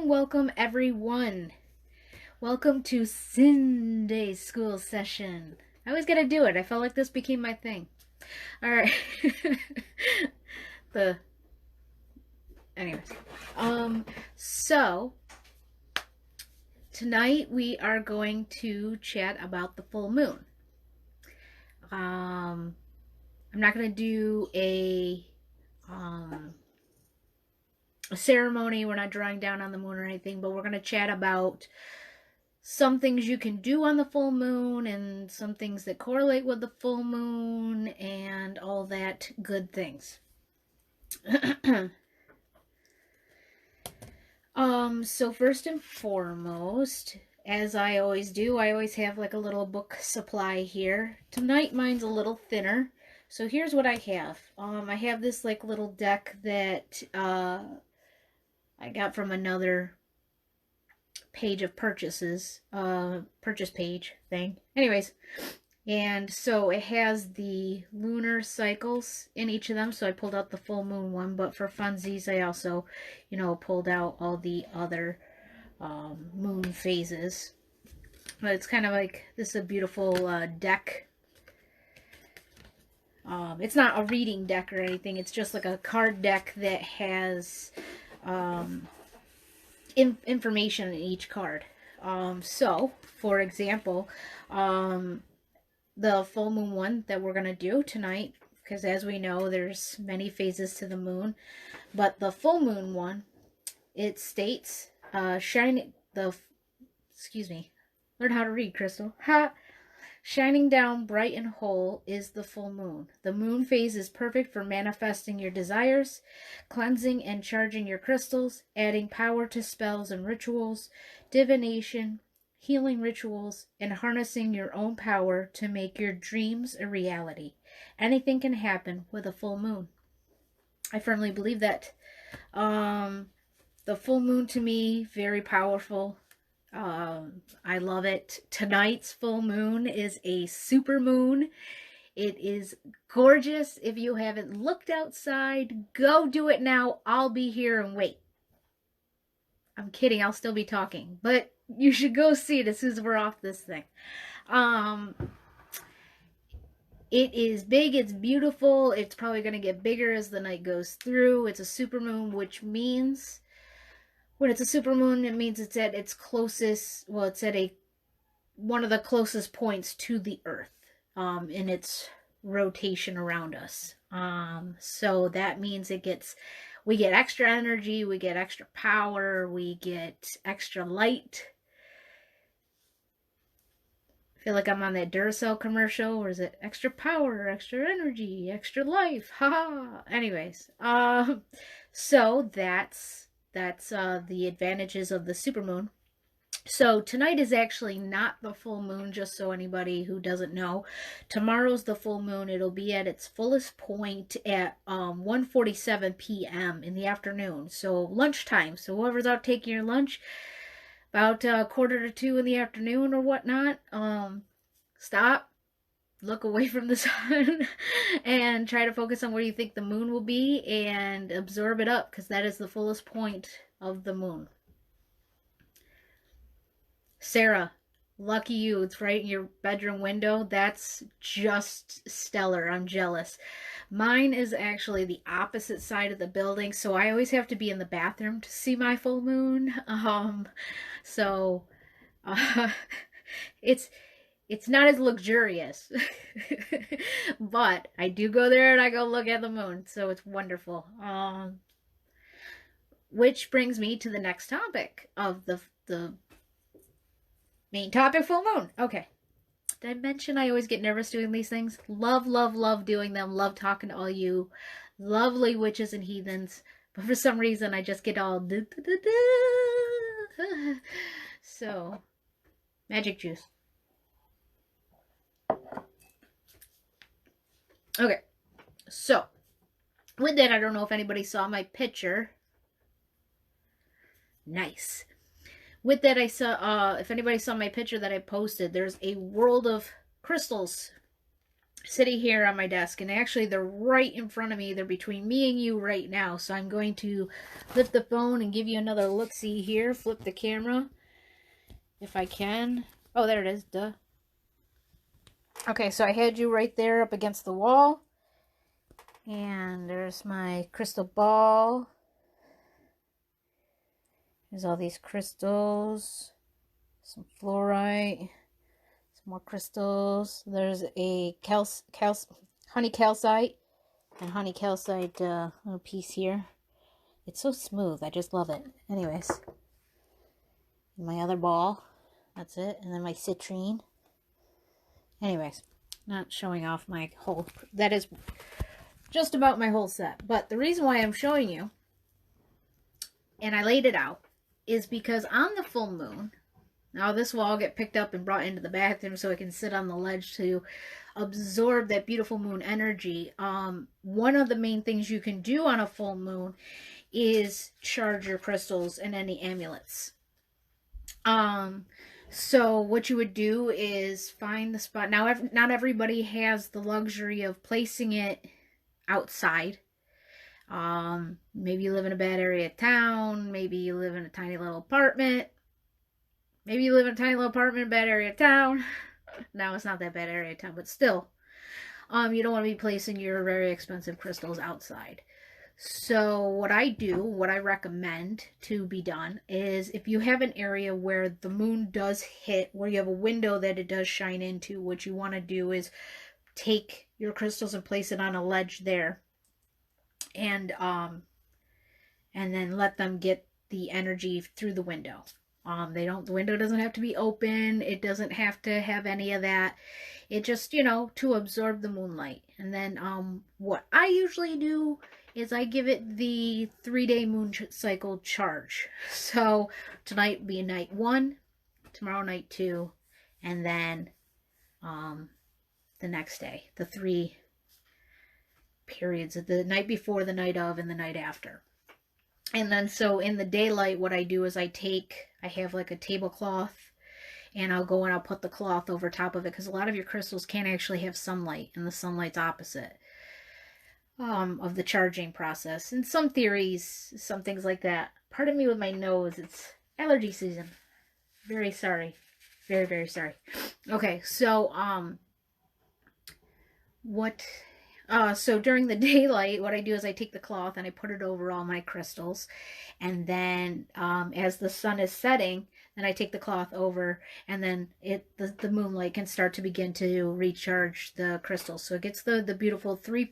Welcome everyone. Welcome to Sinday School Session. I always gotta do it. I felt like this became my thing. Alright. Anyways. So tonight we are going to chat about the full moon. I'm not gonna do a ceremony. We're not drawing down on the moon or anything, but we're going to chat about some things you can do on the full moon and some things that correlate with the full moon and all that good things. So first and foremost, as I always do, I always have like a little book supply here. Tonight mine's a little thinner. So here's what I have. I have this like little deck that I got from another page of purchases, purchase page thing. Anyways, and so it has the lunar cycles in each of them. So I pulled out the full moon one, but for funsies, I also, pulled out all the other moon phases. But it's kind of like, this is a beautiful deck. It's not a reading deck or anything. It's just like a card deck that has information in each card. So, for example, the full moon one that we're going to do tonight, because as we know, there's many phases to the moon, but the full moon one, it states, learn how to read, Crystal. Shining down bright and whole is the full moon. The moon phase is perfect for manifesting your desires, cleansing and charging your crystals, adding power to spells and rituals, divination, healing rituals, and harnessing your own power to make your dreams a reality. Anything can happen with a full moon. I firmly believe that. The full moon to me, very powerful. I love it. Tonight's full moon is a super moon. It is gorgeous. If you haven't looked outside, go do it now. I'll be here and wait. I'm kidding. I'll still be talking, but you should go see it as soon as we're off this thing. It is big. It's beautiful. It's probably going to get bigger as the night goes through. It's a super moon, which means when it's a supermoon, it means it's at its closest, well, it's at one of the closest points to the Earth in its rotation around us. So that means we get extra energy, we get extra power, we get extra light. I feel like I'm on that Duracell commercial, or is it extra power, extra energy, extra life? Haha. Anyways, so that's the advantages of the supermoon. So tonight is actually not the full moon, just so anybody who doesn't know. Tomorrow's the full moon. It'll be at its fullest point at 1:47 p.m. in the afternoon. So lunchtime. So whoever's out taking your lunch, about 1:45 in the afternoon or whatnot, stop, look away from the sun and try to focus on where you think the moon will be and absorb it up, because that is the fullest point of the moon. Sarah, lucky you. It's right in your bedroom window. That's just stellar. I'm jealous. Mine is actually the opposite side of the building, so I always have to be in the bathroom to see my full moon. It's not as luxurious, but I do go there and I go look at the moon, so it's wonderful. Which brings me to the next topic of the main topic, full moon. Okay. Did I mention I always get nervous doing these things? Love, love, love doing them. Love talking to all you lovely witches and heathens. But for some reason, I just get all... So, magic juice. Okay, so with that, I don't know if anybody saw my picture. Nice. With that, I saw, if anybody saw my picture that I posted, there's a world of crystals sitting here on my desk, and actually they're right in front of me. They're between me and you right now. So I'm going to lift the phone and give you another look-see here. Flip the camera if I can. Oh, there it is. Duh. Okay, so I had you right there up against the wall. And there's my crystal ball. There's all these crystals. Some fluorite. Some more crystals. There's a honey calcite and honey calcite little piece here. It's so smooth. I just love it. Anyways, my other ball. That's it. And then my citrine. Anyways, not showing off my whole... That is just about my whole set. But the reason why I'm showing you, and I laid it out, is because on the full moon... Now this will all get picked up and brought into the bathroom so it can sit on the ledge to absorb that beautiful moon energy. One of the main things you can do on a full moon is charge your crystals and any amulets. So what you would do is find the spot. Now, not everybody has the luxury of placing it outside. Maybe you live in a bad area of town. Maybe you live in a tiny little apartment. Maybe you live in a tiny little apartment, bad area of town. No, it's not that bad area of town, but still. You don't want to be placing your very expensive crystals outside. So what I do, what I recommend to be done, is if you have an area where the moon does hit, where you have a window that it does shine into, what you want to do is take your crystals and place it on a ledge there. And then let them get the energy through the window. The window doesn't have to be open. It doesn't have to have any of that. It just, to absorb the moonlight. And then, what I usually do is I give it the 3-day moon cycle charge. So tonight will be night 1, tomorrow night 2, and then, the next day, the 3 periods of the night before, the night of, and the night after. And then so in the daylight, what I do is I have like a tablecloth, and I'll go and I'll put the cloth over top of it, because a lot of your crystals can't actually have sunlight, and the sunlight's opposite of the charging process. And some theories, some things like that. Pardon me with my nose, it's allergy season. Very sorry. Very, very sorry. Okay, so so during the daylight, what I do is I take the cloth and I put it over all my crystals. And then as the sun is setting, then I take the cloth over, and then the moonlight can start to begin to recharge the crystals. So it gets the beautiful 3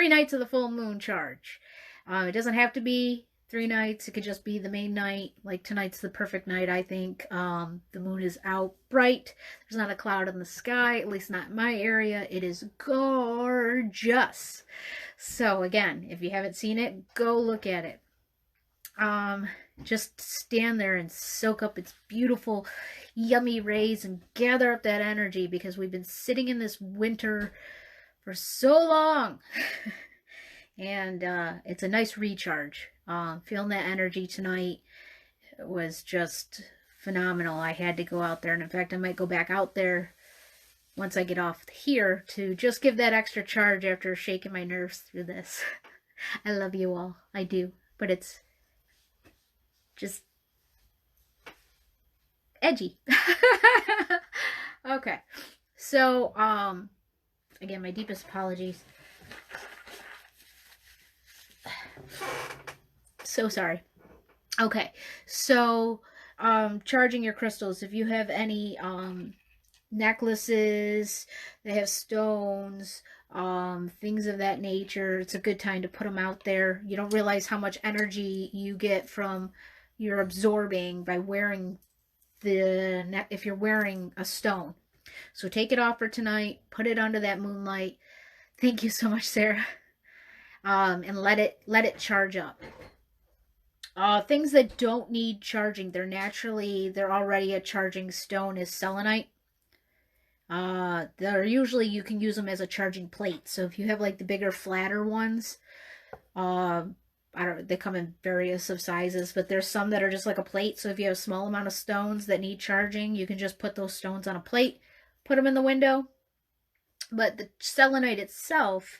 nights of the full moon charge. It doesn't have to be 3 nights. It could just be the main night. Like tonight's the perfect night, I think. The moon is out bright. There's not a cloud in the sky, at least not in my area. It is gorgeous. So again, if you haven't seen it, go look at it. Just stand there and soak up its beautiful, yummy rays and gather up that energy, because we've been sitting in this winter for so long. And it's a nice recharge. Feeling that energy tonight was just phenomenal. I had to go out there, and in fact I might go back out there once I get off here to just give that extra charge after shaking my nerves through this. I love you all. I do. But it's just edgy. Okay. So, again, my deepest apologies. So sorry. Okay, so charging your crystals. If you have any necklaces that have stones, things of that nature, it's a good time to put them out there. You don't realize how much energy you get from you're absorbing by wearing if you're wearing a stone. So take it off for tonight, put it under that moonlight. Thank you so much, Sarah. And let it charge up. Things that don't need charging, they're already a charging stone, is selenite. They're usually, you can use them as a charging plate. So if you have like the bigger, flatter ones, they come in various of sizes, but there's some that are just like a plate. So if you have a small amount of stones that need charging, you can just put those stones on a plate, put them in the window. But the selenite itself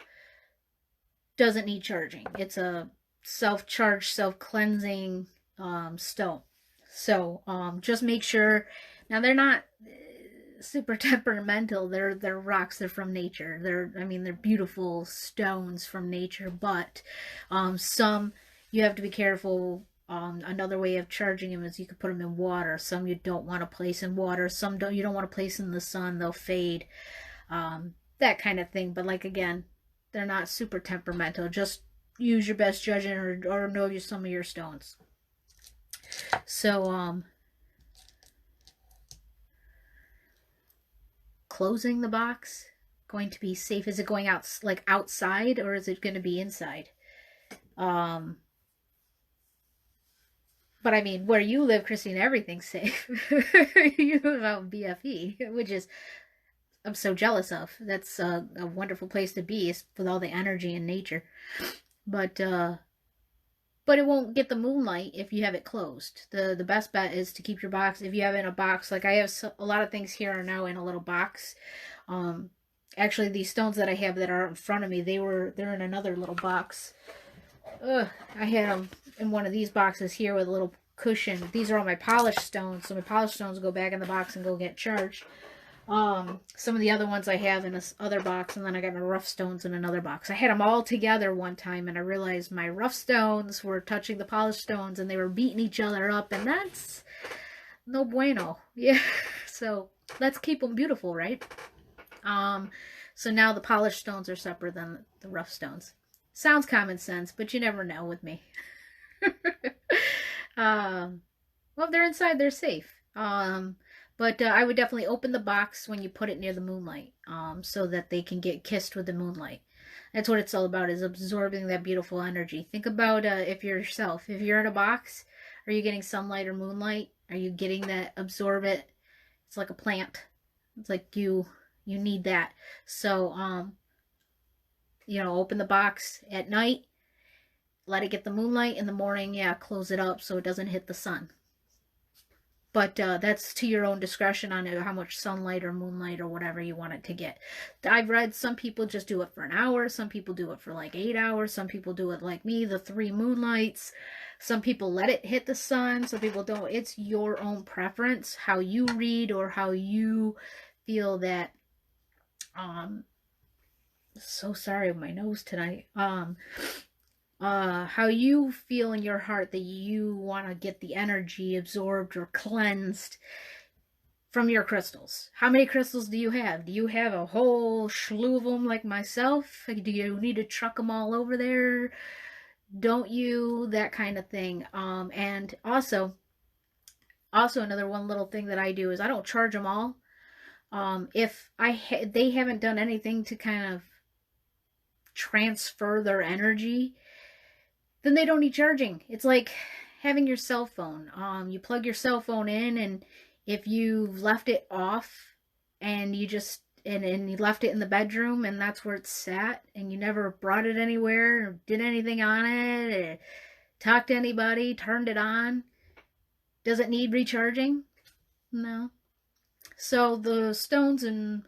doesn't need charging. It's a self-charged, self-cleansing stone. So just make sure. Now they're not super temperamental. They're rocks. They're from nature. They're beautiful stones from nature. But some you have to be careful. Another way of charging them is you could put them in water. Some you don't want to place in water. Some don't. You don't want to place in the sun. They'll fade. That kind of thing. But like again, they're not super temperamental. Just use your best judgment or know some of your stones. So closing the box going to be safe? Is it going out like outside or is it going to be inside? But I mean, where you live, Christine, everything's safe. You live out in BFE, which is I'm so jealous of. That's a wonderful place to be with all the energy in nature. But it won't get the moonlight if you have it closed. The best bet is to keep your box. If you have it in a box, like I have a lot of things here are now in a little box. Actually, these stones that I have that are in front of me, they're in another little box. I had them in one of these boxes here with a little cushion. These are all my polished stones, so my polished stones go back in the box and go get charged. Some of the other ones I have in this other box, and then I got my rough stones in another box. I had them all together one time, and I realized my rough stones were touching the polished stones, and they were beating each other up, and that's no bueno. Yeah, so let's keep them beautiful, right? So now the polished stones are separate than the rough stones. Sounds common sense, but you never know with me. Well, if they're inside, they're safe. But I would definitely open the box when you put it near the moonlight, so that they can get kissed with the moonlight. That's what it's all about, is absorbing that beautiful energy. Think about if you're yourself. If you're in a box, are you getting sunlight or moonlight? Are you getting that, absorb it? It's like a plant. It's like you need that. So, open the box at night, let it get the moonlight. In the morning, yeah, close it up so it doesn't hit the sun. But that's to your own discretion on how much sunlight or moonlight or whatever you want it to get. I've read some people just do it for an hour. Some people do it for like 8 hours. Some people do it like me, the 3 moonlights. Some people let it hit the sun. Some people don't. It's your own preference, how you read or how you feel that. So sorry with my nose tonight. How you feel in your heart that you want to get the energy absorbed or cleansed from your crystals. How many crystals do you have? Do you have a whole slew of them like myself? Do you need to truck them all over there? Don't you? That kind of thing. And also another one little thing that I do is I don't charge them all. If they haven't done anything to kind of transfer their energy, then they don't need charging. It's like having your cell phone. You plug your cell phone in, and if you've left it off and you just and you left it in the bedroom and that's where it sat and you never brought it anywhere or did anything on it or talked to anybody, turned it on, does it need recharging? No. So the stones and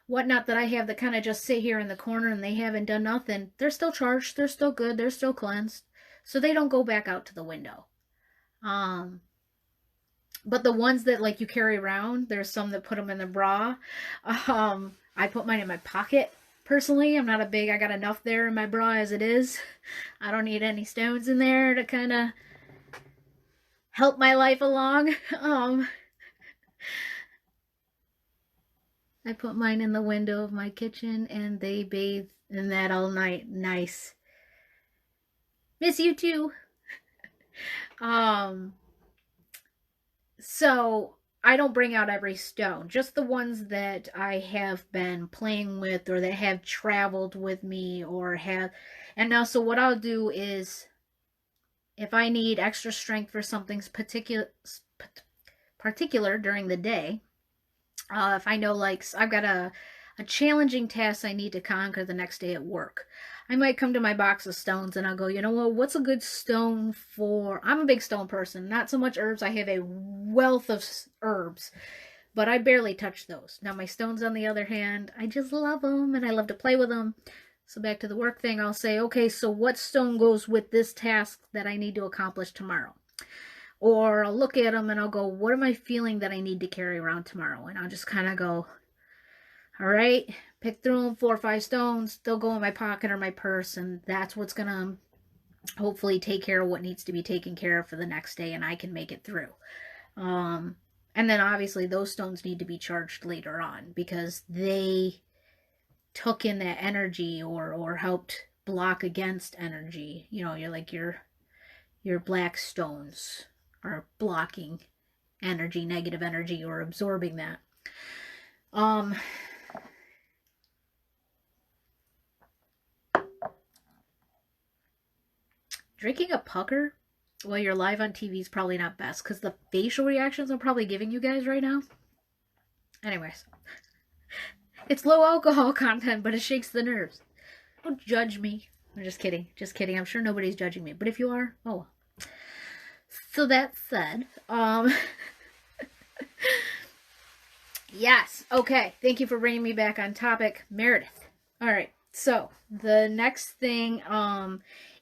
whatnot that I have that kind of just sit here in the corner and they haven't done nothing, they're still charged, they're still good, they're still cleansed. So they don't go back out to the window. But the ones that like you carry around, there's some that put them in the bra. I put mine in my pocket. Personally, I'm not I got enough there in my bra as it is. I don't need any stones in there to kind of help my life along. I put mine in the window of my kitchen and they bathe in that all night. Nice. Miss you too. So I don't bring out every stone, just the ones that I have been playing with or that have traveled with me or have. And now, so what I'll do is if I need extra strength for something's particular during the day, if I know like I've got a challenging task I need to conquer the next day at work, I might come to my box of stones and I'll go, you know what, what's a good stone for? I'm a big stone person, not so much herbs. I have a wealth of herbs. but I barely touch those. Now my stones, on the other hand, I just love them and I love to play with them. So back to the work thing, I'll say, okay, so what stone goes with this task that I need to accomplish tomorrow? Or I'll look at them and I'll go, what am I feeling that I need to carry around tomorrow? And I'll just kind of go, all right, pick through them, 4 or 5 stones. They'll go in my pocket or my purse, and that's what's going to hopefully take care of what needs to be taken care of for the next day, and I can make it through. And then obviously those stones need to be charged later on because they took in that energy or helped block against energy. You know, you're like your black stones are blocking energy, negative energy, or absorbing that. Drinking a pucker while you're live on TV is probably not best because the facial reactions I'm probably giving you guys right now. Anyways, it's low alcohol content, but it shakes the nerves. Don't judge me. I'm just kidding. Just kidding. I'm sure nobody's judging me. But if you are, oh well. So that said, yes. Okay. Thank you for bringing me back on topic, Meredith. All right. So the next thing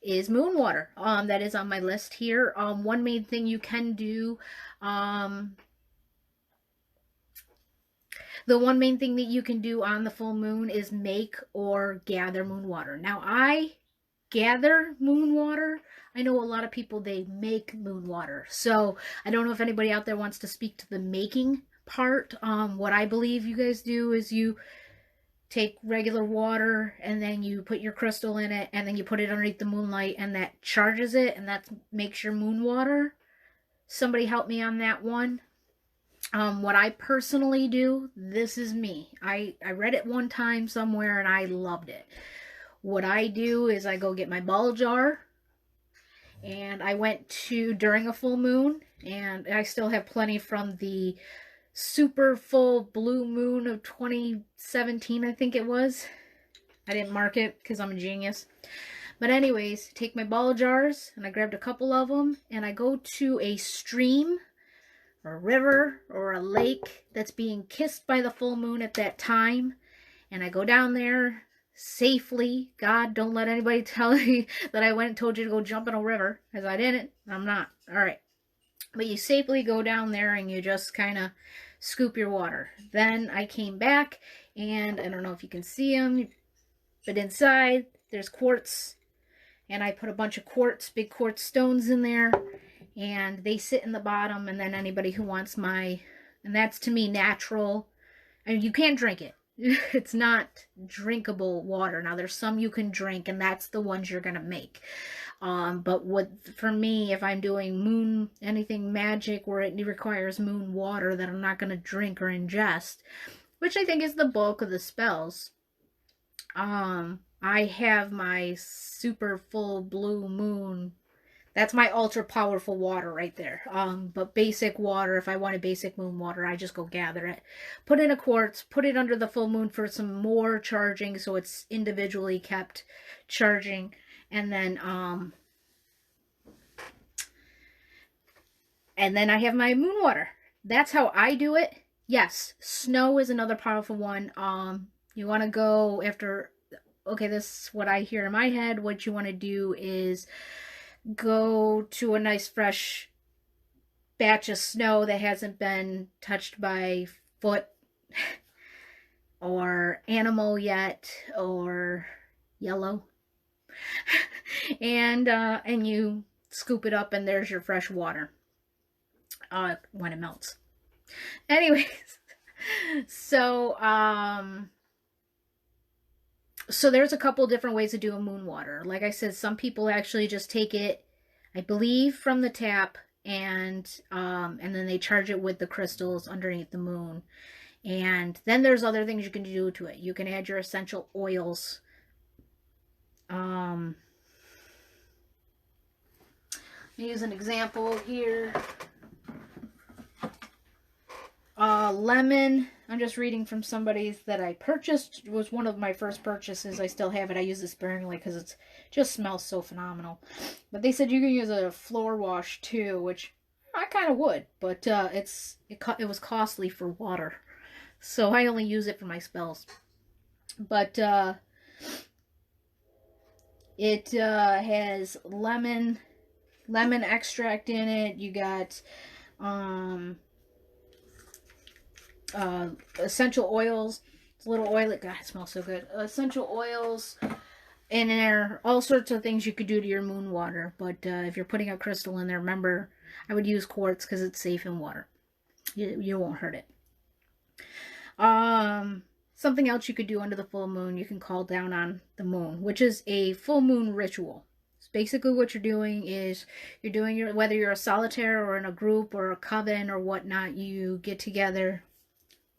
is moon water. That is on my list here. One main thing you can do, the one main thing that you can do on the full moon is make or gather moon water. Now I gather moon water. I know a lot of people, they make moon water. So I don't know if anybody out there wants to speak to the making part. What I believe you guys do is you take regular water and then you put your crystal in it and then you put it underneath the moonlight and that charges it and that makes your moon water. Somebody help me on that one. What I personally do, this is me. I read it one time somewhere and I loved it. What I do is I go get my ball jar, and I went to during a full moon, and I still have plenty from the super full blue moon of 2017, I think it was. I didn't mark it because I'm a genius. But anyways, take my ball jars, and I grabbed a couple of them, and I go to a stream, or a river, or a lake that's being kissed by the full moon at that time, and I go down there safely. God, don't let anybody tell you that I went and told you to go jump in a river, because I didn't. I'm not. All right. But you safely go down there and you just kind of scoop your water. Then I came back, and I don't know if you can see them, but inside there's quartz, and I put a bunch of quartz, big quartz stones in there, and they sit in the bottom. And then anybody who wants and that's to me natural. I mean, you can't drink it. It's not drinkable water. Now there's some you can drink, and that's the ones you're gonna make. But for me, if I'm doing anything magic where it requires moon water that I'm not gonna drink or ingest, which I think is the bulk of the spells, I have my super full blue moon. That's my ultra powerful water right there. But basic water, if I wanted basic moon water, I just go gather it. Put in a quartz, put it under the full moon for some more charging, so it's individually kept charging. And then I have my moon water. That's how I do it. Yes, snow is another powerful one. You want to go after, okay, this is what I hear in my head. What you want to do is go to a nice fresh batch of snow that hasn't been touched by foot or animal yet, or yellow. and you scoop it up, and there's your fresh water when it melts. Anyways, so there's a couple different ways to do a moon water. Like I said, some people actually just take it, I believe, from the tap, and then they charge it with the crystals underneath the moon. And then there's other things you can do to it. You can add your essential oils. Let me use an example here. Lemon. I'm just reading from somebody's that I purchased. It was one of my first purchases. I still have it. I use it sparingly because it just smells so phenomenal. But they said you can use a floor wash too, which I kind of would, but it was costly for water, so I only use it for my spells. But it has lemon extract in it. You got essential oils. It's a little oily. God, it smells so good. Essential oils in there. All sorts of things you could do to your moon water. But if you're putting a crystal in there, remember, I would use quartz because it's safe in water. You won't hurt it. Something else you could do under the full moon, you can call down on the moon, which is a full moon ritual. So basically what you're doing is you're doing your, whether you're a solitaire or in a group or a coven or whatnot, you get together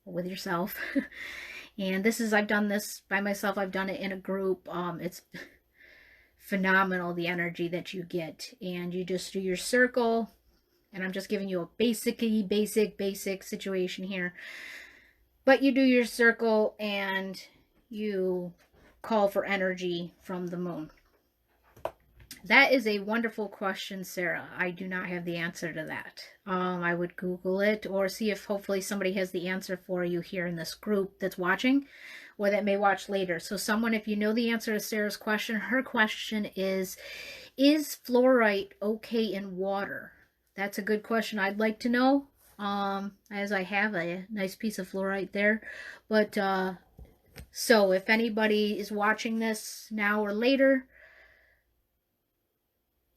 with yourself. And this is, I've done this by myself. I've done it in a group. It's phenomenal, the energy that you get. And you just do your circle. And I'm just giving you a basic situation here. But you do your circle and you call for energy from the moon. That is a wonderful question, Sarah. I do not have the answer to that. I would Google it or see if hopefully somebody has the answer for you here in this group that's watching or that may watch later. So someone, if you know the answer to Sarah's question, her question is fluorite okay in water? That's a good question. I'd like to know, as I have a nice piece of fluorite there. But so if anybody is watching this now or later,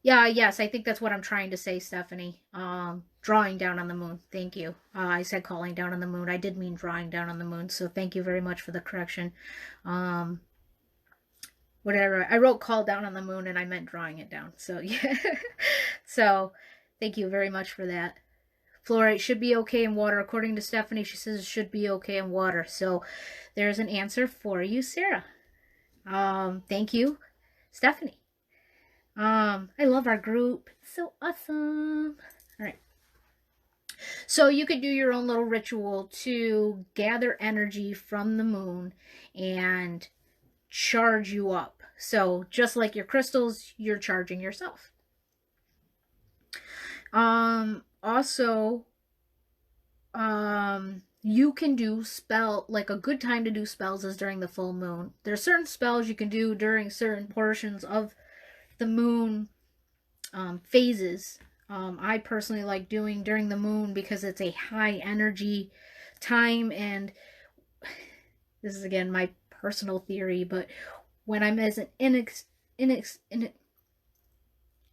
yeah, yes, I think that's what I'm trying to say, Stephanie. Drawing down on the moon. Thank you. I said calling down on the moon. I did mean drawing down on the moon. So thank you very much for the correction. Whatever. I wrote call down on the moon and I meant drawing it down. So yeah. So thank you very much for that. Fluorite should be okay in water. According to Stephanie, she says it should be okay in water. So there's an answer for you, Sarah. Thank you, Stephanie. I love our group. It's so awesome. All right. So you could do your own little ritual to gather energy from the moon and charge you up. So just like your crystals, you're charging yourself. Also, you can do like a good time to do spells is during the full moon. There are certain spells you can do during certain portions of the moon phases. I personally like doing during the moon because it's a high energy time, and this is again my personal theory, but when I'm as an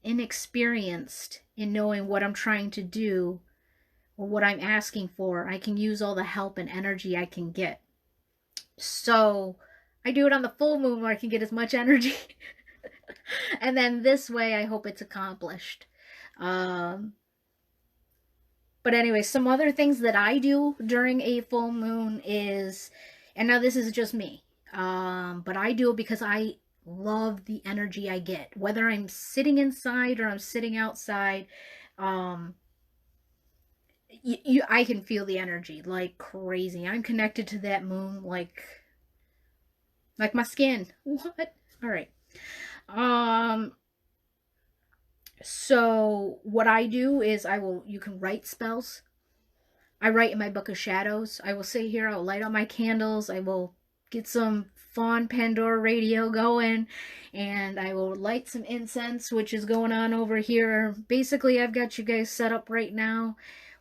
inexperienced in knowing what I'm trying to do or what I'm asking for, I can use all the help and energy I can get. So I do it on the full moon where I can get as much energy. And then this way I hope it's accomplished. But anyway, some other things that I do during a full moon is, and now this is just me, but I do it because I love the energy I get. Whether I'm sitting inside or I'm sitting outside, I can feel the energy like crazy. I'm connected to that moon like my skin. What? All right. So what I do is you can write spells. I write in my book of shadows. I will sit here, I'll light up my candles, I will get some fun Pandora radio going, and I will light some incense, which is going on over here. Basically, I've got you guys set up right now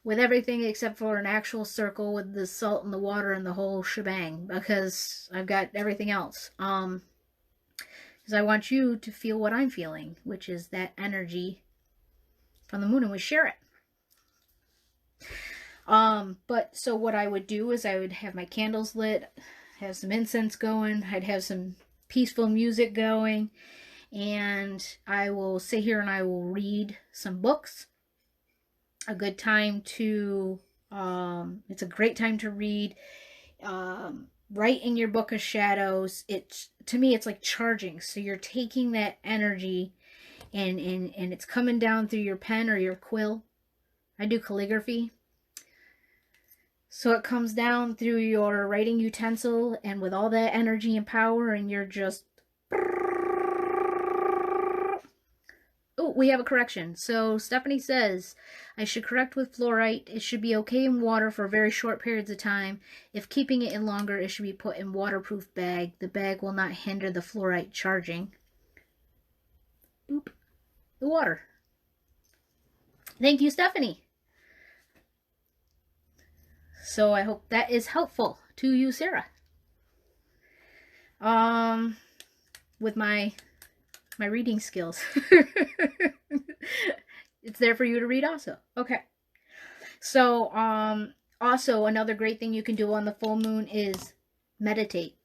with everything except for an actual circle with the salt and the water and the whole shebang, because I've got everything else. Because I want you to feel what I'm feeling, which is that energy from the moon, and we share it. But so what I would do is I would have my candles lit, have some incense going, I'd have some peaceful music going, and I will sit here and I will read some books. A good time to, it's a great time to read, write in your book of shadows. To me, it's like charging. So you're taking that energy and it's coming down through your pen or your quill. I do calligraphy. So it comes down through your writing utensil, and with all that energy and power, and you're just, oh, Oh, we have a correction. So Stephanie says, I should correct with fluorite. It should be okay in water for very short periods of time. If keeping it in longer, it should be put in waterproof bag. The bag will not hinder the fluorite charging. Boop. The water. Thank you, Stephanie. So I hope that is helpful to you, Sarah. With my reading skills. It's there for you to read also. Okay. So, also another great thing you can do on the full moon is meditate.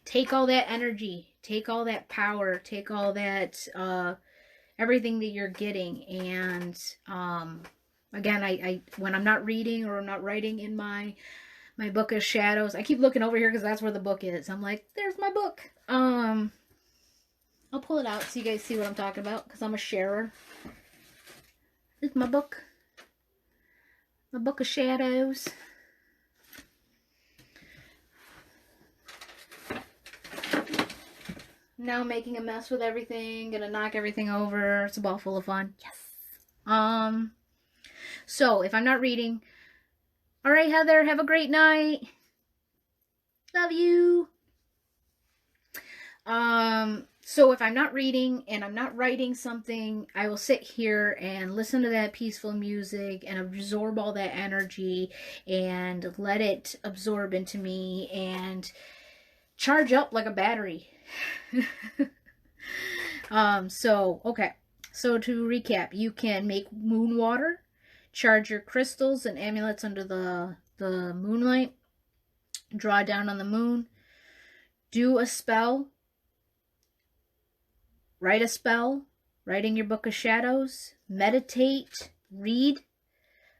Take all that energy, take all that power, take all that, everything that you're getting. And, again, I when I'm not reading or I'm not writing in my book of shadows, I keep looking over here because that's where the book is. I'm like, there's my book. I'll pull it out so you guys see what I'm talking about because I'm a sharer. It's my book. My book of shadows. Now I'm making a mess with everything. Gonna knock everything over. It's a ball full of fun. Yes. So if I'm not reading, all right, Heather, have a great night. Love you. So if I'm not reading and I'm not writing something, I will sit here and listen to that peaceful music and absorb all that energy and let it absorb into me and charge up like a battery. Okay. So to recap, you can make moon water, charge your crystals and amulets under the moonlight, draw down on the moon, do a spell, write a spell, writing your book of shadows, meditate, read.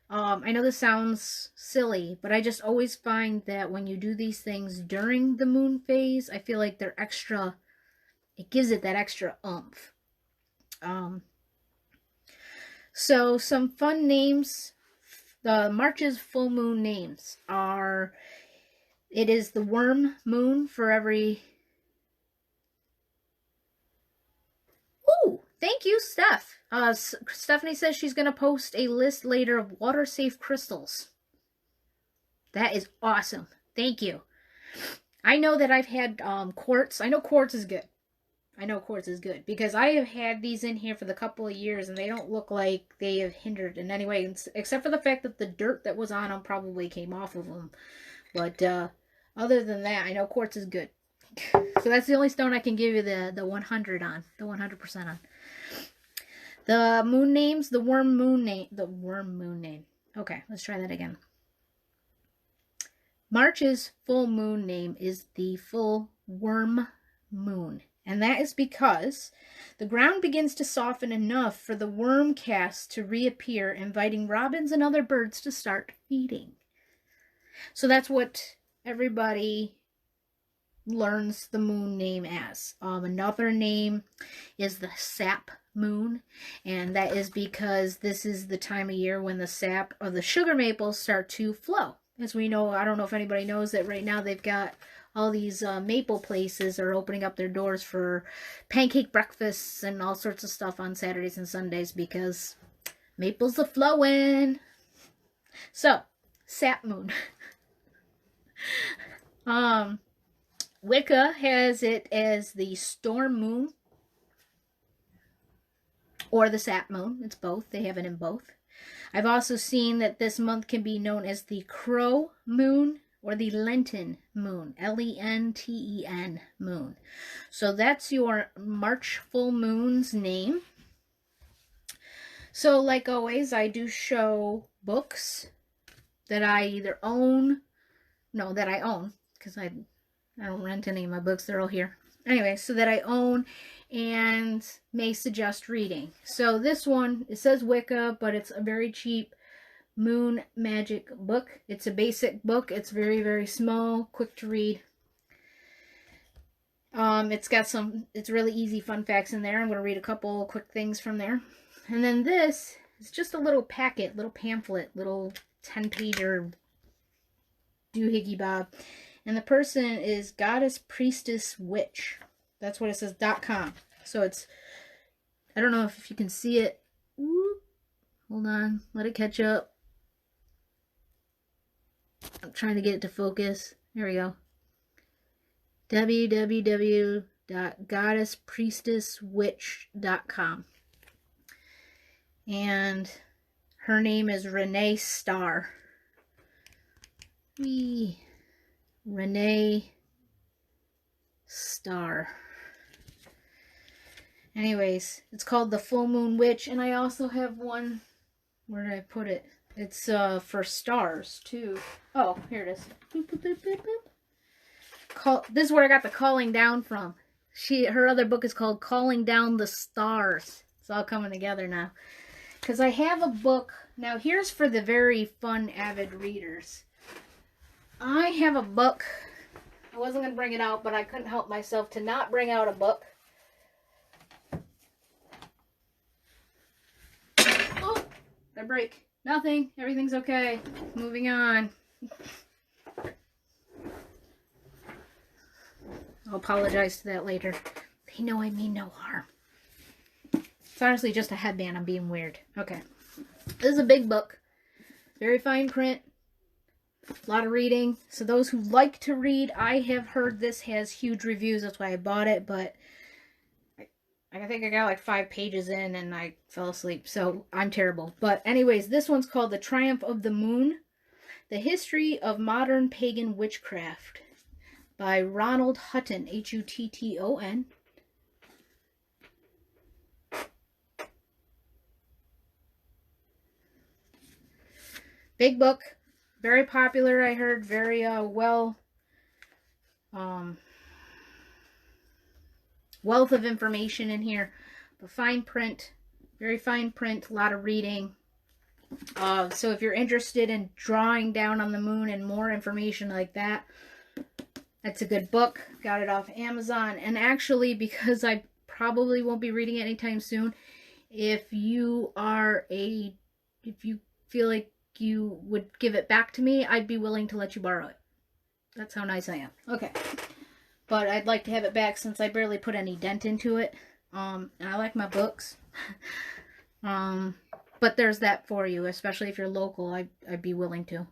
I know this sounds silly, but I just always find that when you do these things during the moon phase, I feel like they're extra, it gives it that extra oomph. So some fun names, the March's full moon names are, it is the worm moon for every... Ooh, thank you, Steph. Stephanie says she's going to post a list later of water-safe crystals. That is awesome. Thank you. I know that I've had quartz. I know quartz is good. I know quartz is good because I have had these in here for the couple of years and they don't look like they have hindered in any way, except for the fact that the dirt that was on them probably came off of them. But other than that, I know quartz is good. So that's the only stone I can give you the 100 on, the 100% on. The moon names, the worm moon name. Okay, let's try that again. March's full moon name is the full worm moon. And that is because the ground begins to soften enough for the worm cast to reappear, inviting robins and other birds to start feeding. So that's what everybody learns the moon name as. Another name is the sap moon, and that is because this is the time of year when the sap of the sugar maples start to flow. As we know, I don't know if anybody knows that right now they've got all these maple places are opening up their doors for pancake breakfasts and all sorts of stuff on Saturdays and Sundays because maples are flowing. So, sap moon. Wicca has it as the storm moon or the sap moon. It's both. They have it in both. I've also seen that this month can be known as the crow moon or the Lenten moon, Lenten moon. So that's your March full moon's name. So like always, I do show books that I either own, that I own, because I don't rent any of my books, they're all here. Anyway, so that I own and may suggest reading. So this one, it says Wicca, but it's a very cheap moon magic book. It's a basic book. It's very, very small, quick to read. It's got it's really easy fun facts in there. I'm going to read a couple quick things from there. And then this is just a little packet, little pamphlet, little 10-pager doohickey bob. And the person is Goddess Priestess Witch. That's what it says, .com. So it's I don't know if you can see it. Whoop. Hold on. Let it catch up. I'm trying to get it to focus. There we go. www.goddesspriestesswitch.com. And her name is Renee Starr. Renee Starr. Anyways, it's called The Full Moon Witch, and I also have one. Where did I put it? It's for stars too. Oh, here it is. Boop, boop, boop, boop, boop. This is where I got the calling down from. Her other book is called Calling Down the Stars. It's all coming together now. Because I have a book. Now here's for the very fun avid readers. I have a book. I wasn't going to bring it out, but I couldn't help myself to not bring out a book. Oh, did I break? Nothing. Everything's okay. Moving on. I'll apologize to that later. They know I mean no harm. It's honestly just a headband. I'm being weird. Okay. This is a big book. Very fine print. A lot of reading. So those who like to read, I have heard this has huge reviews. That's why I bought it. But I think I got like 5 pages in and I fell asleep. So I'm terrible. But anyways, this one's called The Triumph of the Moon. The History of Modern Pagan Witchcraft by Ronald Hutton. Hutton. Big book. Very popular, I heard. Very wealth of information in here. But fine print. Very fine print. A lot of reading. So if you're interested in drawing down on the moon and more information like that, that's a good book. Got it off Amazon. And actually, because I probably won't be reading it anytime soon, if you feel like you would give it back to me, I'd be willing to let you borrow it. That's how nice I am. Okay. But I'd like to have it back since I barely put any dent into it. And I like my books. But there's that for you, especially if you're local. I'd be willing to.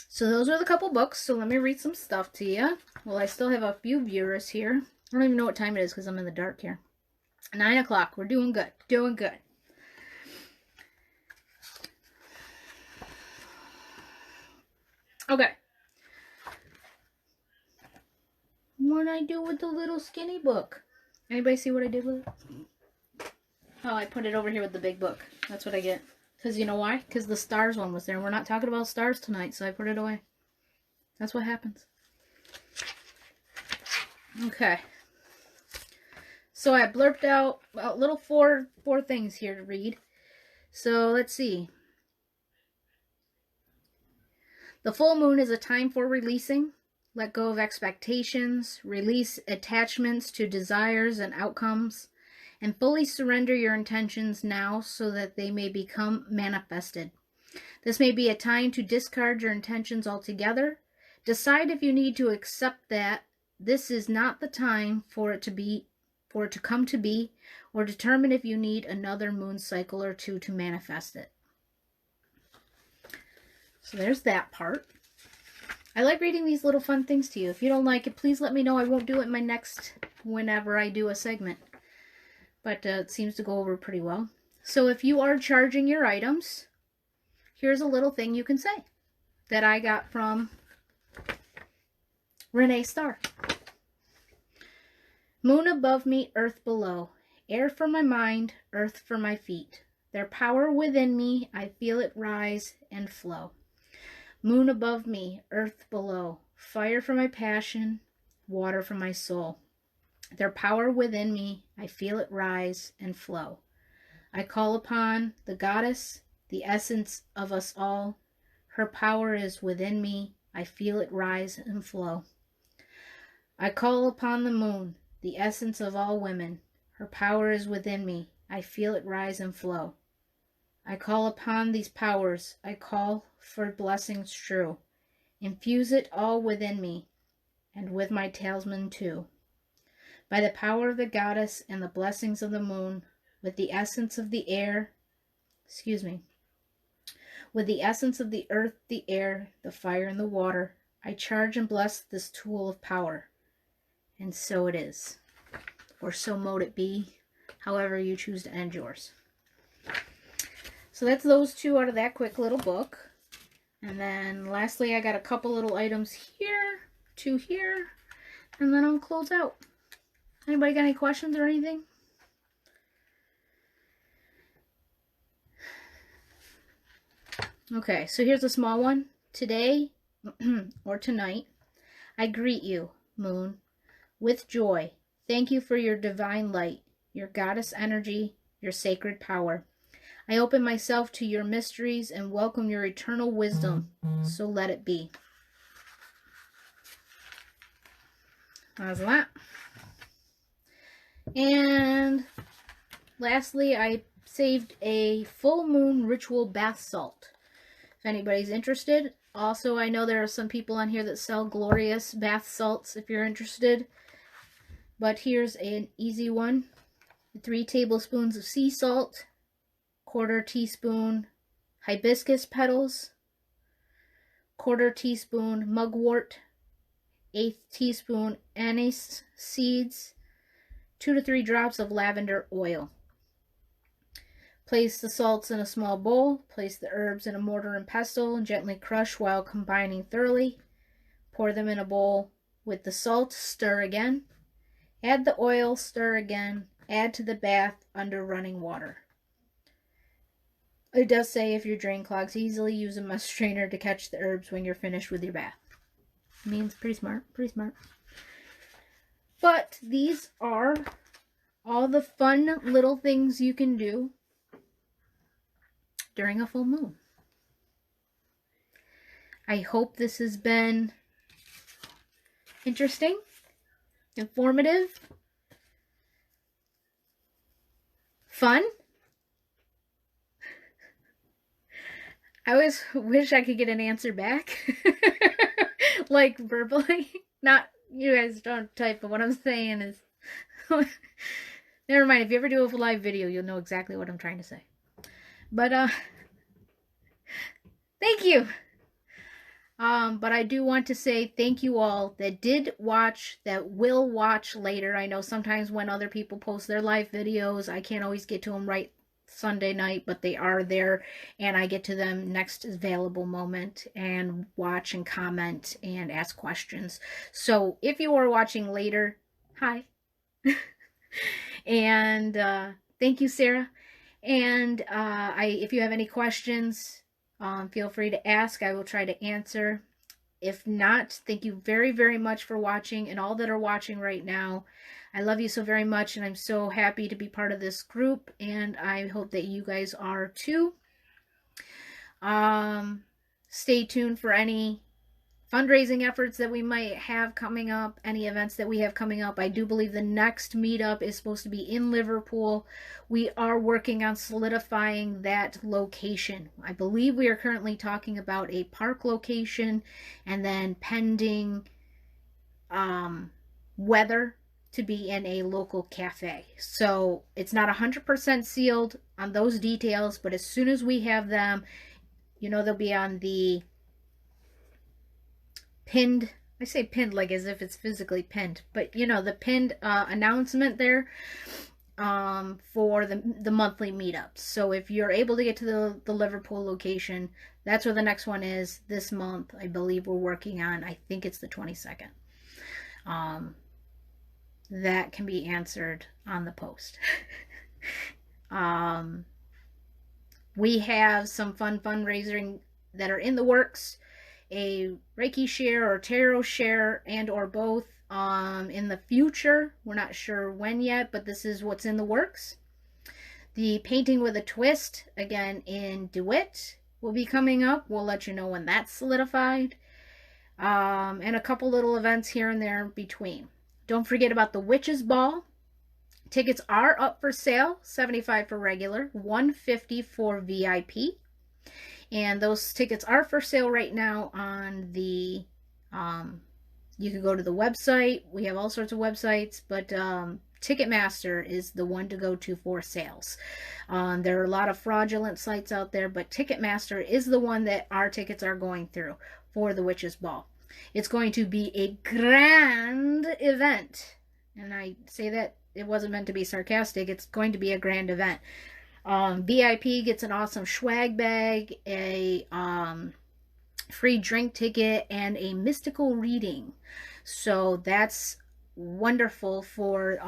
So those are the couple books. So let me read some stuff to you. Well, I still have a few viewers here. I don't even know what time it is because I'm in the dark here. 9 o'clock. We're doing good. Doing good. Okay. What did I do with the little skinny book? Anybody see what I did with it? Oh, I put it over here with the big book. That's what I get. Because you know why? Because the stars one was there. We're not talking about stars tonight, so I put it away. That's what happens. Okay. So I blurped out a little four things here to read. So let's see. The full moon is a time for releasing. Let go of expectations. Release attachments to desires and outcomes. And fully surrender your intentions now so that they may become manifested. This may be a time to discard your intentions altogether. Decide if you need to accept that this is not the time for it to come to be, or determine if you need another moon cycle or two to manifest it. So there's that part. I like reading these little fun things to you. If you don't like it, please let me know. I won't do it in my next whenever I do a segment. But it seems to go over pretty well. So if you are charging your items, here's a little thing you can say that I got from Renee Starr. Moon above me, earth below. Air for my mind, earth for my feet. Their power within me, I feel it rise and flow. Moon above me, earth below. Fire for my passion, water for my soul. Their power within me, I feel it rise and flow. I call upon the goddess, the essence of us all. Her power is within me, I feel it rise and flow. I call upon the moon, the essence of all women. Her power is within me, I feel it rise and flow. I call upon these powers, I call for blessings true. Infuse it all within me, and with my talisman too. By the power of the goddess and the blessings of the moon, with the essence of the air, with the essence of the earth, the air, the fire, and the water, I charge and bless this tool of power. And so it is. Or so mote it be, however you choose to end yours. So that's those two out of that quick little book. And then lastly, I got a couple little items here, two here, and then I'll close out. Anybody got any questions or anything? Okay, so here's a small one. Today, or tonight, I greet you, moon, with joy. Thank you for your divine light, your goddess energy, your sacred power. I open myself to your mysteries and welcome your eternal wisdom, so let it be. How's that? And lastly, I saved a full moon ritual bath salt. If anybody's interested. Also, I know there are some people on here that sell glorious bath salts if you're interested. But here's an easy one. 3 tablespoons of sea salt, 1/4 teaspoon hibiscus petals, 1/4 teaspoon mugwort, 1/8 teaspoon anise seeds, 2 to 3 drops of lavender oil. Place the salts in a small bowl, place the herbs in a mortar and pestle, and gently crush while combining thoroughly. Pour them in a bowl with the salt, stir again. Add the oil, stir again. Add to the bath under running water. It does say if your drain clogs easily, use a musk strainer to catch the herbs when you're finished with your bath. I mean, it's pretty smart, pretty smart. But these are all the fun little things you can do during a full moon. I hope this has been interesting, informative, fun. I always wish I could get an answer back, like verbally. Not, you guys don't type, but what I'm saying is, never mind. If you ever do a live video, you'll know exactly what I'm trying to say. But, thank you. But I do want to say thank you all that did watch, that will watch later. I know sometimes when other people post their live videos, I can't always get to them right Sunday night, but they are there, and I get to them next available moment and watch and comment and ask questions. So if you are watching later, hi. And thank you, Sarah. And if you have any questions, feel free to ask. I will try to answer. If not, thank you very, very much for watching, and all that are watching right now. I love you so very much, and I'm so happy to be part of this group, and I hope that you guys are too. Stay tuned for any fundraising efforts that we might have coming up, any events that we have coming up. I do believe the next meetup is supposed to be in Liverpool. We are working on solidifying that location. I believe we are currently talking about a park location, and then pending weather, to be in a local cafe. So it's not 100% sealed on those details, but as soon as we have them, you know, they'll be on the pinned, I say pinned like as if it's physically pinned, but you know, the pinned announcement there for the monthly meetups. So if you're able to get to the Liverpool location, that's where the next one is this month. I believe we're working on, I think it's the 22nd. That can be answered on the post. We have some fun fundraising that are in the works. A Reiki share or tarot share and or both in the future. We're not sure when yet, but this is what's in the works. The painting with a twist, again in DeWitt, will be coming up. We'll let you know when that's solidified. And a couple little events here and there between. Don't forget about the Witches Ball. Tickets are up for sale, $75 for regular, $150 for VIP. And those tickets are for sale right now on the You can go to the website. We have all sorts of websites, but Ticketmaster is the one to go to for sales. There are a lot of fraudulent sites out there, but Ticketmaster is the one that our tickets are going through for the Witches Ball. It's going to be a grand event. And I say that it wasn't meant to be sarcastic. It's going to be a grand event. VIP gets an awesome swag bag, a free drink ticket, and a mystical reading. So that's wonderful for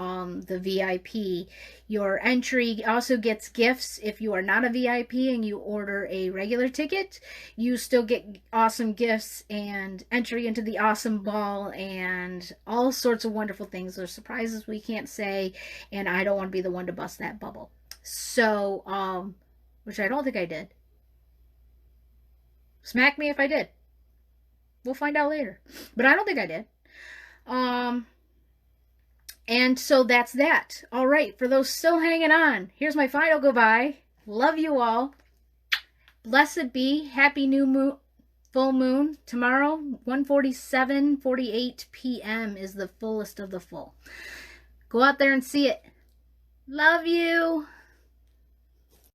the VIP. Your entry also gets gifts. If you are not a VIP and you order a regular ticket, you still get awesome gifts and entry into the awesome ball and all sorts of wonderful things. There's surprises we can't say, and I don't want to be the one to bust that bubble. So, which I don't think I did. Smack me if I did. We'll find out later. But I don't think I did. And so that's that. All right, for those still hanging on, here's my final goodbye. Love you all. Blessed be. Happy new moon, full moon. Tomorrow, 1:47:48 p.m. is the fullest of the full. Go out there and see it. Love you.